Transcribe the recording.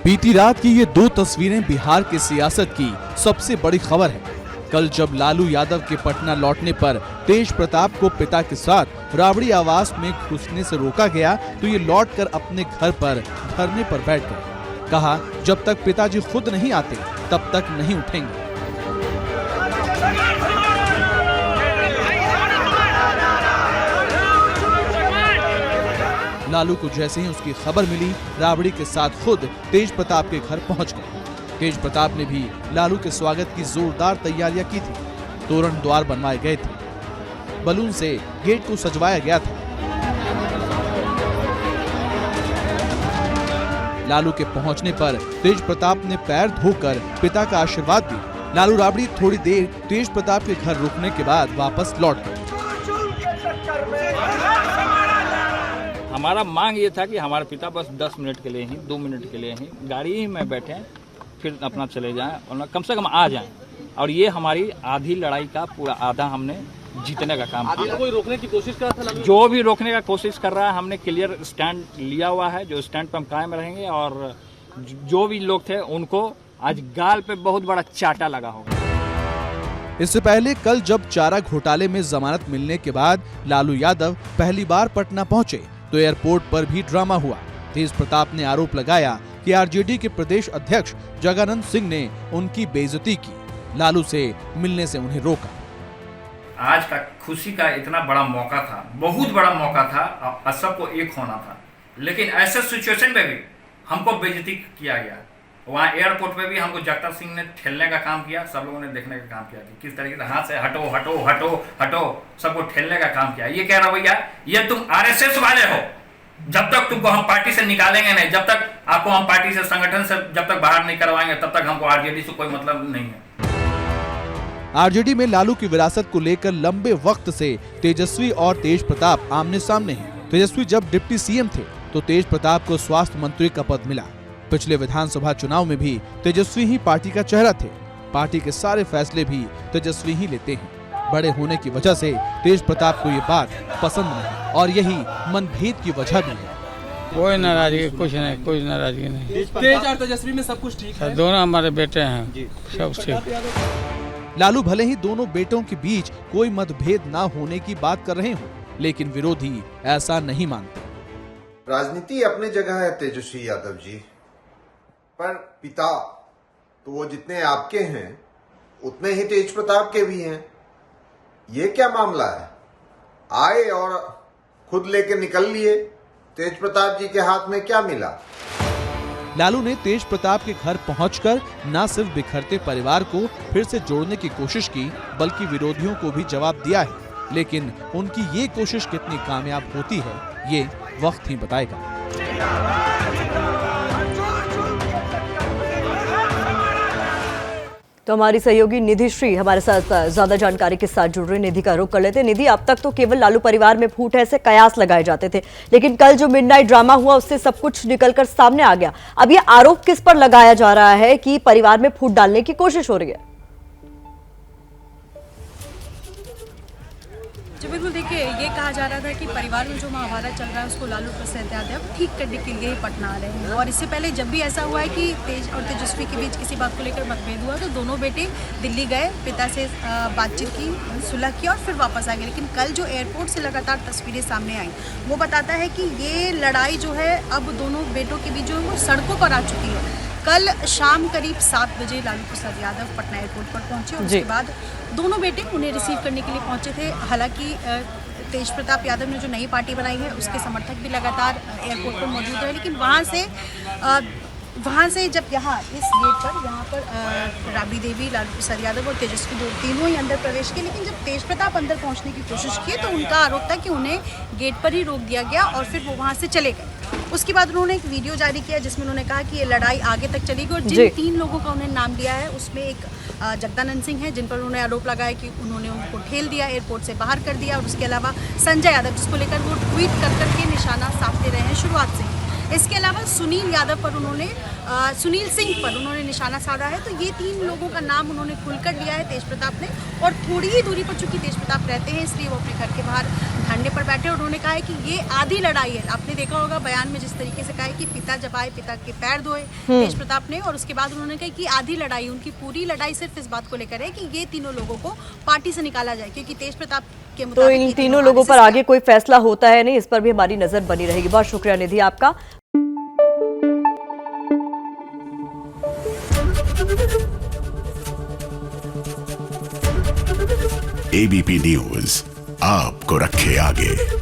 बीती रात की ये दो तस्वीरें बिहार की सियासत की सबसे बड़ी खबर है। कल जब लालू यादव के पटना लौटने पर तेज प्रताप को पिता के साथ राबड़ी आवास में घुसने से रोका गया तो ये लौटकर अपने घर पर धरने पर बैठ गए। कहा, जब तक पिताजी खुद नहीं आते तब तक नहीं उठेंगे। लालू को जैसे ही उसकी खबर मिली, राबड़ी के साथ खुद तेज प्रताप के घर पहुंच गए। तेज प्रताप ने भी लालू के स्वागत की जोरदार तैयारियां की थी। तोरण द्वार बनवाए गए थे, बलून से गेट को सजवाया गया था। लालू के पहुंचने पर तेज प्रताप ने पैर धोकर पिता का आशीर्वाद दिया। लालू राबड़ी थोड़ी देर तेज प्रताप के घर रुकने के बाद वापस लौट गए। हमारा मांग ये था कि हमारे पिता बस 10 मिनट के लिए ही, 2 मिनट के लिए ही गाड़ी ही में बैठे, फिर अपना चले जाएं और कम से कम आ जाएं। और ये हमारी आधी लड़ाई का पूरा आधा हमने जीतने का काम किया। कोई रोकने की कोशिश कर रहा था? जो भी रोकने का कोशिश कर रहा है, हमने क्लियर स्टैंड लिया हुआ है, जो स्टैंड पर हम कायम रहेंगे। और जो भी लोग थे उनको आज गाल पे बहुत बड़ा चाटा लगा होगा। इससे पहले कल जब चारा घोटाले में जमानत मिलने के बाद लालू यादव पहली बार पटना पहुंचे तो एयरपोर्ट पर भी ड्रामा हुआ। तेज प्रताप ने आरोप लगाया कि आरजेडी के प्रदेश अध्यक्ष जगानंद सिंह ने उनकी बेइज्जती की, लालू से मिलने से उन्हें रोका। आज का खुशी का इतना बड़ा मौका था, बहुत बड़ा मौका था, और सबको एक होना था, लेकिन ऐसे सिचुएशन में भी हमको बेइज्जती किया गया। वहाँ एयरपोर्ट पे भी हमको जगतार सिंह ने ठेलने का काम किया, सब लोगों ने देखने का काम किया कि किस तरीके से हाथ से हटो हटो हटो हटो, सबको ठेलने का काम किया। ये कह रहा भैया, ये तुम आरएसएस वाले हो, जब तक तुमको हम पार्टी से निकालेंगे नहीं, जब तक आपको हम पार्टी से, संगठन से जब तक बाहर नहीं करवाएंगे, तब तक हमको आरजेडी से कोई मतलब नहीं है। आरजेडी में लालू की विरासत को लेकर लंबे वक्त से तेजस्वी और तेज प्रताप आमने सामने हैं। तेजस्वी जब डिप्टी सीएम थे तो तेज प्रताप को स्वास्थ्य मंत्री का पद मिला। पिछले विधानसभा चुनाव में भी तेजस्वी ही पार्टी का चेहरा थे। पार्टी के सारे फैसले भी तेजस्वी ही लेते हैं। बड़े होने की वजह से तेज प्रताप को ये बात पसंद नहीं और यही मनभेद की वजह भी है। कोई नाराजगी कुछ नहीं, कोई नाराजगी नहीं। तेज और तेजस्वी में सब कुछ ठीक है। दोनों हमारे बेटे हैं, सब ठीक। लालू भले ही दोनों बेटों के बीच कोई मतभेद ना होने की बात कर रहे हो, लेकिन विरोधी ऐसा नहीं मानते। राजनीति अपनी जगह है तेजस्वी यादव जी, पर पिता तो वो जितने आपके हैं उतने ही तेज प्रताप के भी हैं। ये क्या मामला है? आए और खुद लेके निकल लिए। तेज प्रताप जी के हाथ में क्या मिला? लालू ने तेज प्रताप के घर पहुंचकर न सिर्फ बिखरते परिवार को फिर से जोड़ने की कोशिश की, बल्कि विरोधियों को भी जवाब दिया है। लेकिन उनकी ये कोशिश कितनी कामयाब होती है, ये वक्त ही बताएगा। तो हमारी सहयोगी निधि श्री हमारे साथ ज्यादा जानकारी के साथ जुड़ रही। निधि का रुख कर लेते हैं। निधि, अब तक तो केवल लालू परिवार में फूट है ऐसे कयास लगाए जाते थे, लेकिन कल जो मिडनाइट ड्रामा हुआ उससे सब कुछ निकलकर सामने आ गया। अब ये आरोप किस पर लगाया जा रहा है कि परिवार में फूट डालने की कोशिश हो रही है? जी बिल्कुल, देखिए, ये कहा जा रहा था कि परिवार में जो महाभारत चल रहा है उसको लालू प्रसाद यादव ठीक करने के लिए ही पटना आ रहे हैं। और इससे पहले जब भी ऐसा हुआ है कि तेज और तेजस्वी के बीच किसी बात को लेकर मतभेद हुआ तो दोनों बेटे दिल्ली गए, पिता से बातचीत की, सुलह की और फिर वापस आ गए। लेकिन कल जो एयरपोर्ट से लगातार तस्वीरें सामने आई वो बताता है कि ये लड़ाई जो है अब दोनों बेटों के बीच जो है वो सड़कों पर आ चुकी है। कल शाम करीब 7 बजे लालू प्रसाद यादव पटना एयरपोर्ट पर पहुंचे और उसके बाद दोनों बेटे उन्हें रिसीव करने के लिए पहुंचे थे। हालांकि तेज प्रताप यादव ने जो नई पार्टी बनाई है उसके समर्थक भी लगातार एयरपोर्ट पर मौजूद रहे, लेकिन वहाँ से जब यहाँ इस गेट पर राबड़ी देवी, लालू प्रसाद यादव और तेजस्वी तीनों ही अंदर प्रवेश किए। लेकिन जब तेज प्रताप अंदर पहुँचने की कोशिश की तो उनका आरोप था कि उन्हें गेट पर ही रोक दिया गया और फिर वो वहाँ से चले गए। उसके बाद उन्होंने एक वीडियो जारी किया जिसमें उन्होंने कहा कि ये लड़ाई आगे तक चलेगी और जिन 3 लोगों का उन्होंने नाम लिया है उसमें एक जगदानंद सिंह है, जिन पर उन्होंने आरोप लगाया कि उन्होंने उनको ठेल दिया, एयरपोर्ट से बाहर कर दिया। और उसके अलावा संजय यादव, जिसको लेकर वो ट्वीट कर करके निशाना साधते रहे हैं शुरुआत से। इसके अलावा सुनील यादव पर उन्होंने सुनील सिंह पर उन्होंने निशाना साधा है। तो ये 3 लोगों का नाम उन्होंने खुलकर लिया है तेज प्रताप ने। और थोड़ी ही दूरी पर चूंकि तेज प्रताप रहते हैं इसलिए वो अपने घर के बाहर धरने पर बैठे और उन्होंने कहा है कि ये आधी लड़ाई है। आपने देखा होगा बयान में जिस तरीके से कहा है कि पिता जब आए, पिता के पैर धोए तेज प्रताप ने, और उसके बाद उन्होंने कहा कि आधी लड़ाई, उनकी पूरी लड़ाई सिर्फ इस बात को लेकर है कि ये तीनों लोगों को पार्टी से निकाला जाए, क्योंकि तेज प्रताप के तो मुताबिक इन ये तीनों लोगों पर RSS आगे कोई फैसला होता है नहीं, इस पर भी हमारी नजर बनी रहेगी। बहुत शुक्रिया निधि आपका। एबीपी न्यूज आपको रखे आगे।